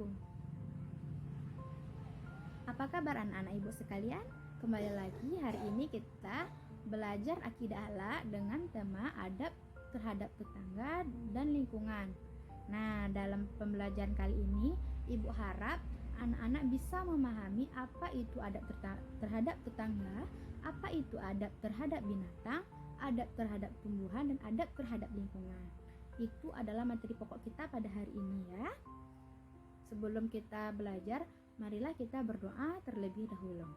wabarakatuh. Apa kabar anak-anak ibu sekalian? Kembali lagi hari ini kita belajar akidah akhlak dengan tema adab terhadap tetangga dan lingkungan. Nah, dalam pembelajaran kali ini ibu harap anak-anak bisa memahami apa itu adab terhadap tetangga, apa itu adab terhadap binatang, adab terhadap tumbuhan, dan adab terhadap lingkungan. Itu adalah materi pokok kita pada hari ini ya. Sebelum kita belajar, marilah kita berdoa terlebih dahulu.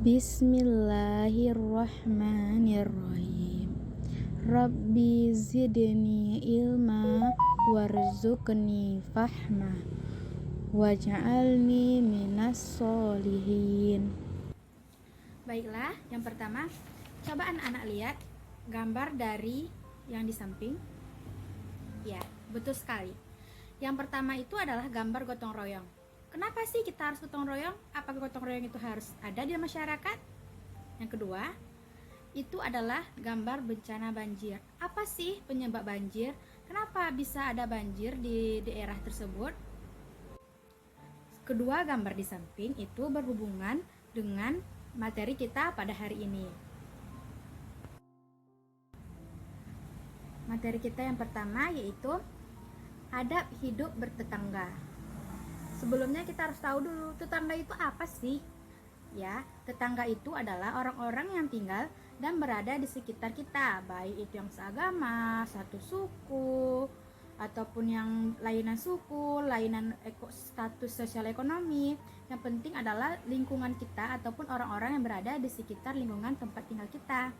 Bismillahirrahmanirrahim. Rabbi zidni ilma warzuqni fahma waj'alni minas solihin. Baiklah, yang pertama, coba anak-anak lihat gambar dari yang di samping. Ya, betul sekali. Yang pertama itu adalah gambar gotong royong. Kenapa sih kita harus gotong royong? Apakah gotong royong itu harus ada di masyarakat? Yang kedua, itu adalah gambar bencana banjir. Apa sih penyebab banjir? Kenapa bisa ada banjir di daerah tersebut? Kedua gambar di samping itu berhubungan dengan materi kita pada hari ini. Materi kita yang pertama yaitu adab hidup bertetangga. Sebelumnya kita harus tahu dulu tetangga itu apa sih? Ya, tetangga itu adalah orang-orang yang tinggal dan berada di sekitar kita, baik itu yang seagama, satu suku, ataupun yang lainan suku, lainan status sosial ekonomi. Yang penting adalah lingkungan kita ataupun orang-orang yang berada di sekitar lingkungan tempat tinggal kita.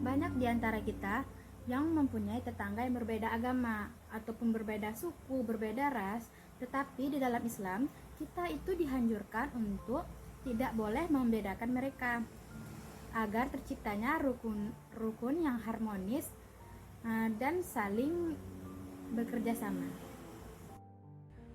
Banyak di antara kita yang mempunyai tetangga yang berbeda agama ataupun berbeda suku, berbeda ras, tetapi di dalam Islam kita itu dianjurkan untuk tidak boleh membedakan mereka agar terciptanya rukun yang harmonis dan saling bekerja sama.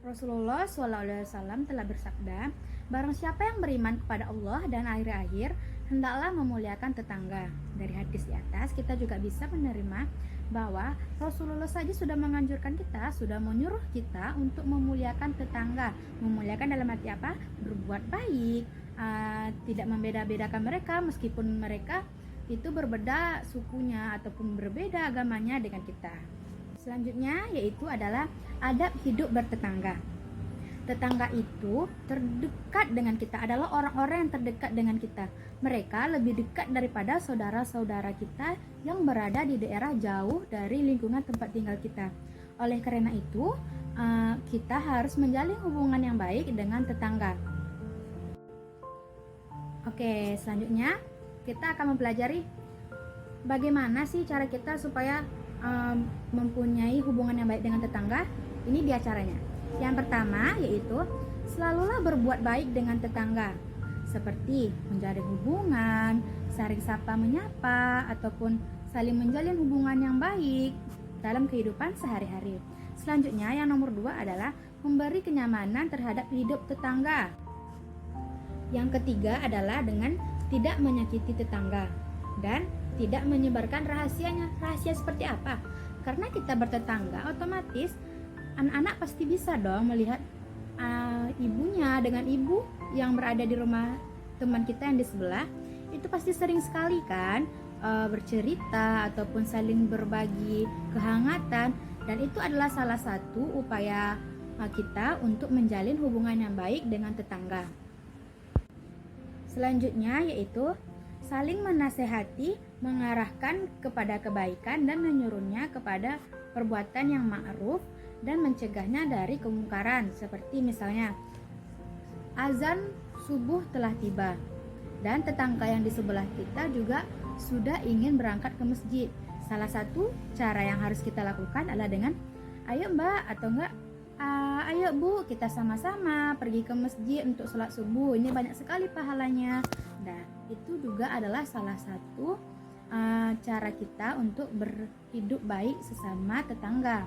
Rasulullah SAW telah bersabda, barang siapa yang beriman kepada Allah dan akhir-akhir, hendaklah memuliakan tetangga. Dari hadis di atas kita juga bisa menerima bahwa Rasulullah saja sudah menganjurkan kita, sudah menyuruh kita untuk memuliakan tetangga. Memuliakan dalam arti apa? Berbuat baik, tidak membeda-bedakan mereka meskipun mereka itu berbeda sukunya ataupun berbeda agamanya dengan kita. Selanjutnya yaitu adalah adab hidup bertetangga. Tetangga itu terdekat dengan kita, adalah orang-orang yang terdekat dengan kita. Mereka lebih dekat daripada saudara-saudara kita yang berada di daerah jauh dari lingkungan tempat tinggal kita. Oleh karena itu, kita harus menjalin hubungan yang baik dengan tetangga. Oke, selanjutnya kita akan mempelajari bagaimana sih cara kita supaya mempunyai hubungan yang baik dengan tetangga. Ini dia caranya. Yang pertama yaitu selalulah berbuat baik dengan tetangga, seperti menjalin hubungan, saling sapa menyapa, ataupun saling menjalin hubungan yang baik dalam kehidupan sehari-hari. Selanjutnya yang nomor 2 adalah memberi kenyamanan terhadap hidup tetangga. Yang ketiga adalah dengan tidak menyakiti tetangga dan tidak menyebarkan rahasianya. Rahasia seperti apa? Karena kita bertetangga, otomatis anak-anak pasti bisa dong melihat ibunya dengan ibu yang berada di rumah teman kita yang di sebelah. Itu pasti sering sekali kan bercerita ataupun saling berbagi kehangatan, dan itu adalah salah satu upaya kita untuk menjalin hubungan yang baik dengan tetangga. Selanjutnya yaitu saling menasehati, mengarahkan kepada kebaikan dan menyuruhnya kepada perbuatan yang ma'ruf dan mencegahnya dari kemungkaran, seperti misalnya azan subuh telah tiba dan tetangga yang di sebelah kita juga sudah ingin berangkat ke masjid. Salah satu cara yang harus kita lakukan adalah dengan ayo mbak atau enggak ayo bu, kita sama-sama pergi ke masjid untuk sholat subuh, ini banyak sekali pahalanya. Dan itu juga adalah salah satu cara kita untuk berhidup baik sesama tetangga.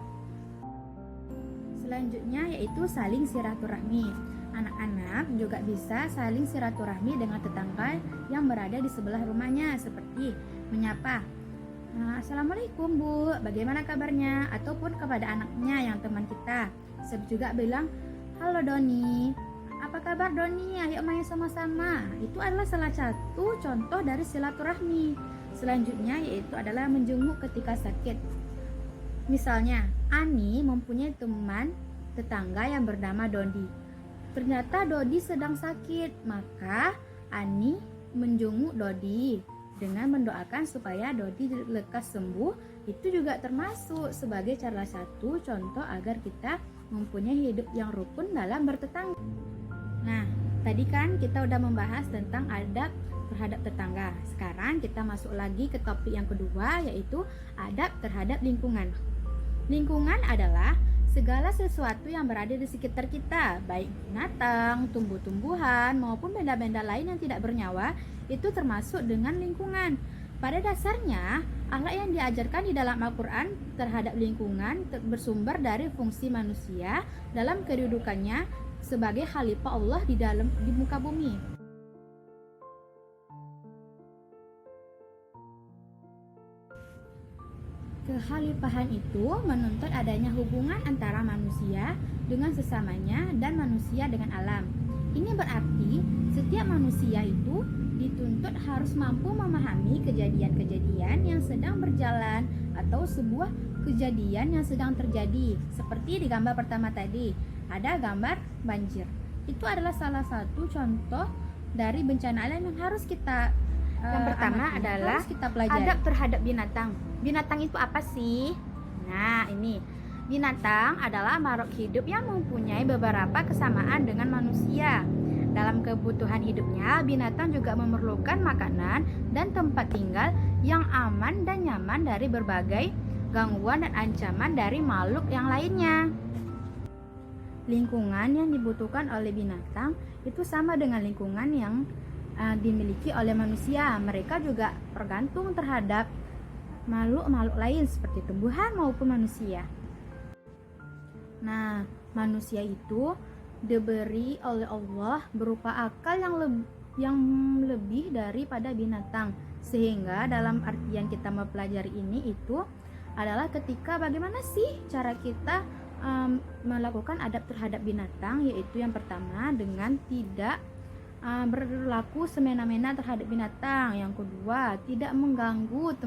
Selanjutnya yaitu saling silaturahmi. Anak-anak juga bisa saling silaturahmi dengan tetangga yang berada di sebelah rumahnya, seperti menyapa, Assalamualaikum Bu, bagaimana kabarnya? Ataupun kepada anaknya yang teman kita. Saya juga bilang, halo Doni, apa kabar Doni? Ayo main sama-sama. Itu adalah salah satu contoh dari silaturahmi. Selanjutnya yaitu adalah menjenguk ketika sakit. Misalnya, Ani mempunyai teman tetangga yang bernama Dodi. Ternyata Dodi sedang sakit, maka Ani menjenguk Dodi dengan mendoakan supaya Dodi lekas sembuh. Itu juga termasuk sebagai salah satu contoh agar kita mempunyai hidup yang rukun dalam bertetangga. Nah, tadi kan kita udah membahas tentang adab terhadap tetangga. Sekarang kita masuk lagi ke topik yang kedua, yaitu adab terhadap lingkungan. Lingkungan adalah segala sesuatu yang berada di sekitar kita, baik binatang, tumbuh-tumbuhan, maupun benda-benda lain yang tidak bernyawa, itu termasuk dengan lingkungan. Pada dasarnya, akhlak yang diajarkan di dalam Al-Quran terhadap lingkungan bersumber dari fungsi manusia dalam kedudukannya sebagai khalifah Allah di muka bumi. Kekhalifahan itu menuntut adanya hubungan antara manusia dengan sesamanya dan manusia dengan alam. Ini berarti setiap manusia itu dituntut harus mampu memahami kejadian-kejadian yang sedang berjalan atau sebuah kejadian yang sedang terjadi. Seperti di gambar pertama tadi, ada gambar banjir. Itu adalah salah satu contoh dari bencana alam yang harus kita yang pertama adalah adab terhadap binatang. Binatang itu apa sih? Nah, ini binatang adalah makhluk hidup yang mempunyai beberapa kesamaan dengan manusia. Dalam kebutuhan hidupnya, binatang juga memerlukan makanan dan tempat tinggal yang aman dan nyaman dari berbagai gangguan dan ancaman dari makhluk yang lainnya. Lingkungan yang dibutuhkan oleh binatang itu sama dengan lingkungan yang dimiliki oleh manusia. Mereka juga tergantung terhadap makhluk-makhluk lain seperti tumbuhan maupun manusia. Nah, manusia itu diberi oleh Allah berupa akal yang lebih daripada binatang. Sehingga dalam artian kita mempelajari ini itu adalah ketika bagaimana sih cara kita melakukan adab terhadap binatang, yaitu yang pertama dengan tidak berlaku semena-mena terhadap binatang. Yang kedua, tidak mengganggu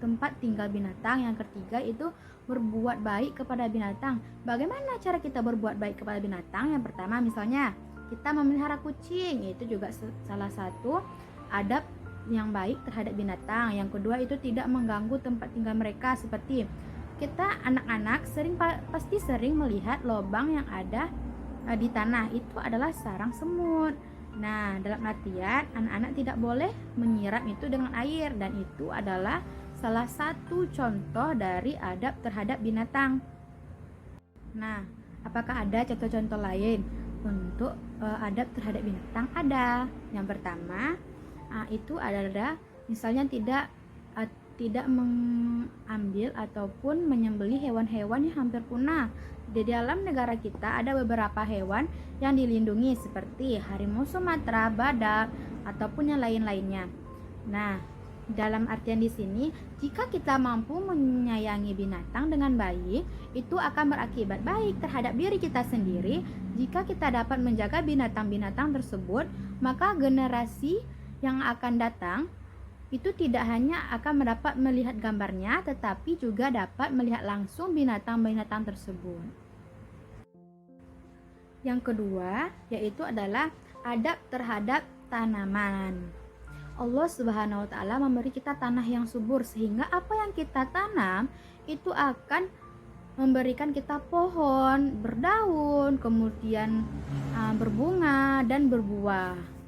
tempat tinggal binatang. Yang ketiga itu berbuat baik kepada binatang. Bagaimana cara kita berbuat baik kepada binatang? Yang pertama misalnya kita memelihara kucing, itu juga salah satu adab yang baik terhadap binatang. Yang kedua itu tidak mengganggu tempat tinggal mereka. Seperti kita anak-anak pasti sering melihat lubang yang ada di tanah, itu adalah sarang semut. Nah, dalam artian anak-anak tidak boleh menyiram itu dengan air, dan itu adalah salah satu contoh dari adab terhadap binatang. Nah, apakah ada contoh-contoh lain untuk adab terhadap binatang? Ada. Yang pertama, itu adalah misalnya tidak mengambil ataupun menyembelih hewan-hewan yang hampir punah. Di dalam negara kita ada beberapa hewan yang dilindungi seperti harimau Sumatera, badak, ataupun yang lain-lainnya. Nah, dalam artian di sini, jika kita mampu menyayangi binatang dengan baik, itu akan berakibat baik terhadap diri kita sendiri. Jika kita dapat menjaga binatang-binatang tersebut, maka generasi yang akan datang itu tidak hanya akan mendapat melihat gambarnya, tetapi juga dapat melihat langsung binatang-binatang tersebut. Yang kedua, yaitu adalah adab terhadap tanaman. Allah Subhanahu wa Ta'ala memberi kita tanah yang subur, sehingga apa yang kita tanam itu akan memberikan kita pohon berdaun, kemudian berbunga dan berbuah.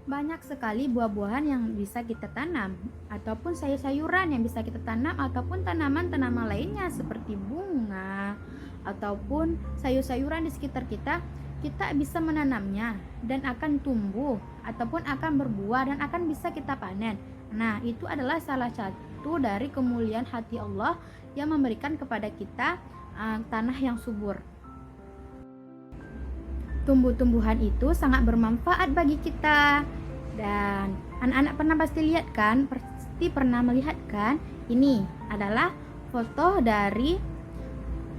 Banyak sekali buah-buahan yang bisa kita tanam, ataupun sayur-sayuran yang bisa kita tanam, ataupun tanaman-tanaman lainnya seperti bunga ataupun sayur-sayuran di sekitar kita. Kita bisa menanamnya dan akan tumbuh ataupun akan berbuah dan akan bisa kita panen. Nah, itu adalah salah satu dari kemuliaan hati Allah yang memberikan kepada kita tanah yang subur. Tumbuh-tumbuhan itu sangat bermanfaat bagi kita. Dan anak-anak pernah pasti lihat kan pasti pernah melihat kan? Ini adalah foto dari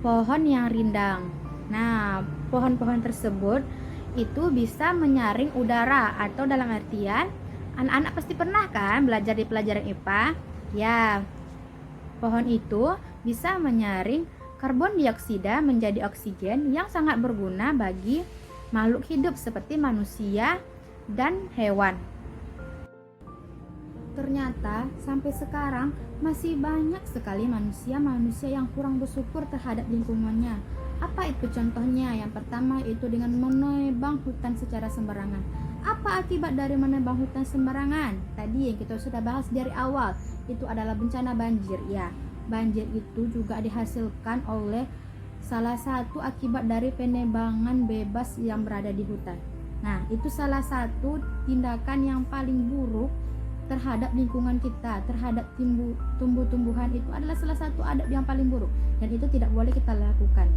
pohon yang rindang. Nah, pohon-pohon tersebut itu bisa menyaring udara, atau dalam artian anak-anak pasti pernah kan belajar di pelajaran IPA? Ya, pohon itu bisa menyaring karbon dioksida menjadi oksigen yang sangat berguna bagi makhluk hidup seperti manusia dan hewan. Ternyata sampai sekarang masih banyak sekali manusia yang kurang bersyukur terhadap lingkungannya. Apa itu contohnya? Yang pertama itu dengan menebang hutan secara sembarangan. Apa akibat dari menebang hutan sembarangan? Tadi yang kita sudah bahas dari awal, itu adalah bencana banjir. Ya, banjir itu juga dihasilkan oleh salah satu akibat dari penebangan bebas yang berada di hutan. Nah, itu salah satu tindakan yang paling buruk terhadap lingkungan kita, terhadap tumbuh-tumbuhan. Itu adalah salah satu adab yang paling buruk, dan itu tidak boleh kita lakukan.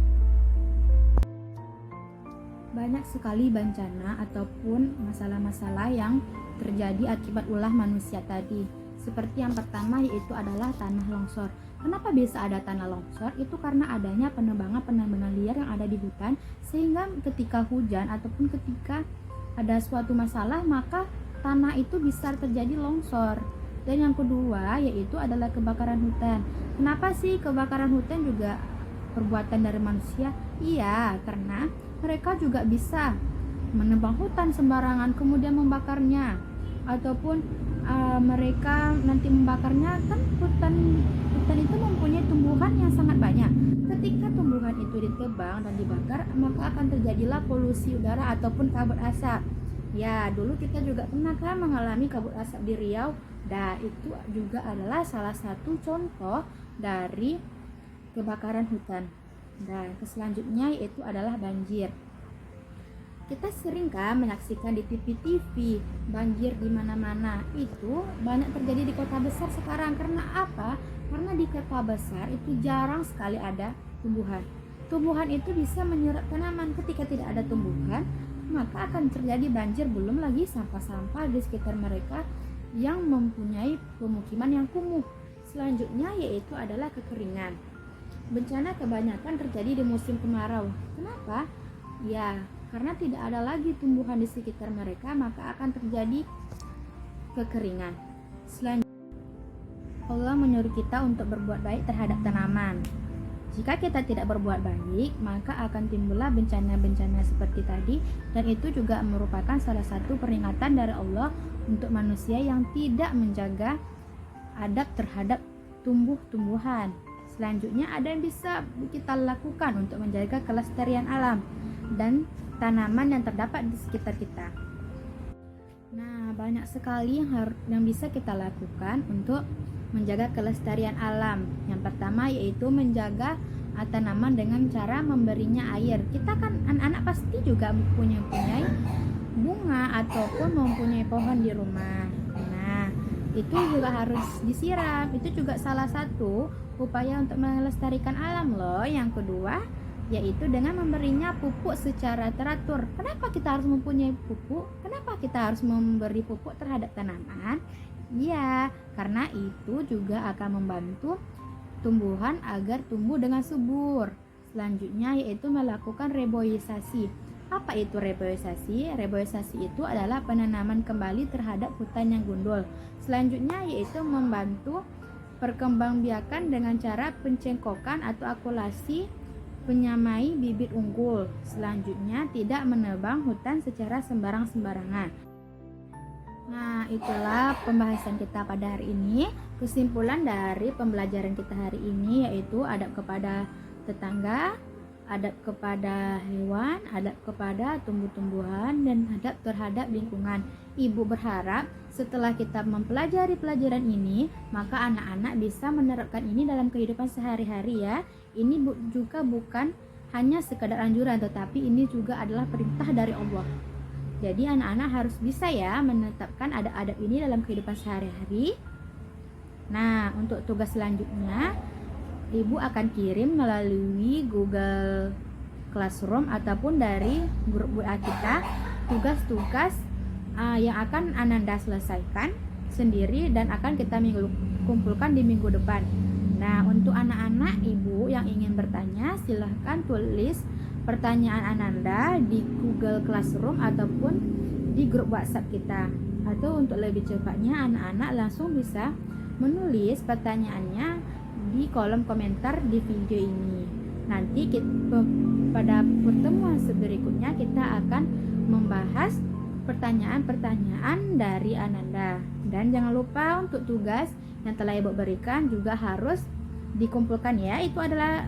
Banyak sekali bencana ataupun masalah-masalah yang terjadi akibat ulah manusia tadi. Seperti yang pertama yaitu adalah tanah longsor. Kenapa bisa ada tanah longsor? Itu karena adanya penebangan liar yang ada di hutan, sehingga ketika hujan ataupun ketika ada suatu masalah, maka tanah itu bisa terjadi longsor. Dan yang kedua yaitu adalah kebakaran hutan. Kenapa sih kebakaran hutan juga perbuatan dari manusia? Iya, karena mereka juga bisa menebang hutan sembarangan kemudian membakarnya, ataupun mereka nanti membakarnya. Kan hutan itu mempunyai tumbuhan yang sangat banyak. Ketika tumbuhan itu ditebang dan dibakar, maka akan terjadilah polusi udara ataupun kabut asap. Ya, dulu kita juga pernah kan mengalami kabut asap di Riau. Dan itu juga adalah salah satu contoh dari kebakaran hutan. Dan selanjutnya yaitu adalah banjir. Kita sering kan menyaksikan di TV banjir di mana-mana. Itu banyak terjadi di kota besar sekarang. Karena apa? Karena di kota besar itu jarang sekali ada tumbuhan. Tumbuhan itu bisa menyerap tanaman. Ketika tidak ada tumbuhan, maka akan terjadi banjir. Belum lagi sampah-sampah di sekitar mereka yang mempunyai pemukiman yang kumuh. Selanjutnya yaitu adalah kekeringan. Bencana kebanyakan terjadi di musim kemarau. Kenapa? Ya, karena tidak ada lagi tumbuhan di sekitar mereka, maka akan terjadi kekeringan. Selanjutnya, Allah menyuruh kita untuk berbuat baik terhadap tanaman. Jika kita tidak berbuat baik, maka akan timbullah bencana-bencana seperti tadi, dan itu juga merupakan salah satu peringatan dari Allah untuk manusia yang tidak menjaga adab terhadap tumbuh-tumbuhan. Selanjutnya ada yang bisa kita lakukan untuk menjaga kelestarian alam dan tanaman yang terdapat di sekitar kita. Nah, banyak sekali yang bisa kita lakukan untuk menjaga kelestarian alam. Yang pertama yaitu menjaga tanaman dengan cara memberinya air. Kita kan anak-anak pasti juga mempunyai bunga ataupun mempunyai pohon di rumah. Nah, itu juga harus disiram. Itu juga salah satu upaya untuk melestarikan alam loh. Yang kedua yaitu dengan memberinya pupuk secara teratur. Kenapa kita harus mempunyai pupuk? Kenapa kita harus memberi pupuk terhadap tanaman? Ya, karena itu juga akan membantu tumbuhan agar tumbuh dengan subur. Selanjutnya yaitu melakukan reboisasi. Apa itu reboisasi? Reboisasi itu adalah penanaman kembali terhadap hutan yang gundul. Selanjutnya yaitu membantu perkembangbiakan dengan cara pencengkokan atau akulasi penyamai bibit unggul. Selanjutnya tidak menebang hutan secara sembarangan. Nah, itulah pembahasan kita pada hari ini. Kesimpulan dari pembelajaran kita hari ini yaitu adab kepada tetangga, adab kepada hewan, adab kepada tumbuh-tumbuhan, dan adab terhadap lingkungan. Ibu berharap setelah kita mempelajari pelajaran ini, maka anak-anak bisa menerapkan ini dalam kehidupan sehari-hari ya. Ini juga bukan hanya sekadar anjuran, tetapi ini juga adalah perintah dari Allah. Jadi anak-anak harus bisa ya menetapkan adab-adab ini dalam kehidupan sehari-hari. Nah, untuk tugas selanjutnya, Ibu akan kirim melalui Google Classroom ataupun dari grup WA kita tugas-tugas yang akan Ananda selesaikan. sendiri dan akan kita kumpulkan di minggu depan. Nah, untuk anak-anak ibu yang ingin bertanya, silahkan tulis pertanyaan Ananda di Google Classroom ataupun di grup WhatsApp kita. Atau untuk lebih cepatnya, anak-anak langsung bisa menulis pertanyaannya di kolom komentar di video ini. Nanti pada pertemuan berikutnya kita akan membahas pertanyaan-pertanyaan dari Ananda. Dan jangan lupa untuk tugas yang telah Ibu berikan juga harus dikumpulkan ya. Itu adalah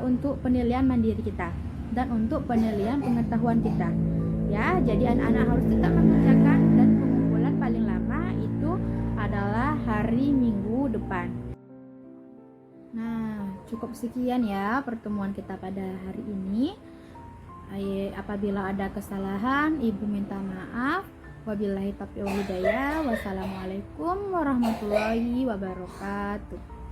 untuk penilaian mandiri kita dan untuk penilaian pengetahuan kita. Ya, jadi anak-anak harus tetap mengerjakan dan pengumpulan paling lama itu adalah hari Minggu depan. Nah, cukup sekian ya pertemuan kita pada hari ini. Apabila ada kesalahan, Ibu minta maaf. Wabillahi taufiq wal hidayah. Wassalamualaikum warahmatullahi wabarakatuh.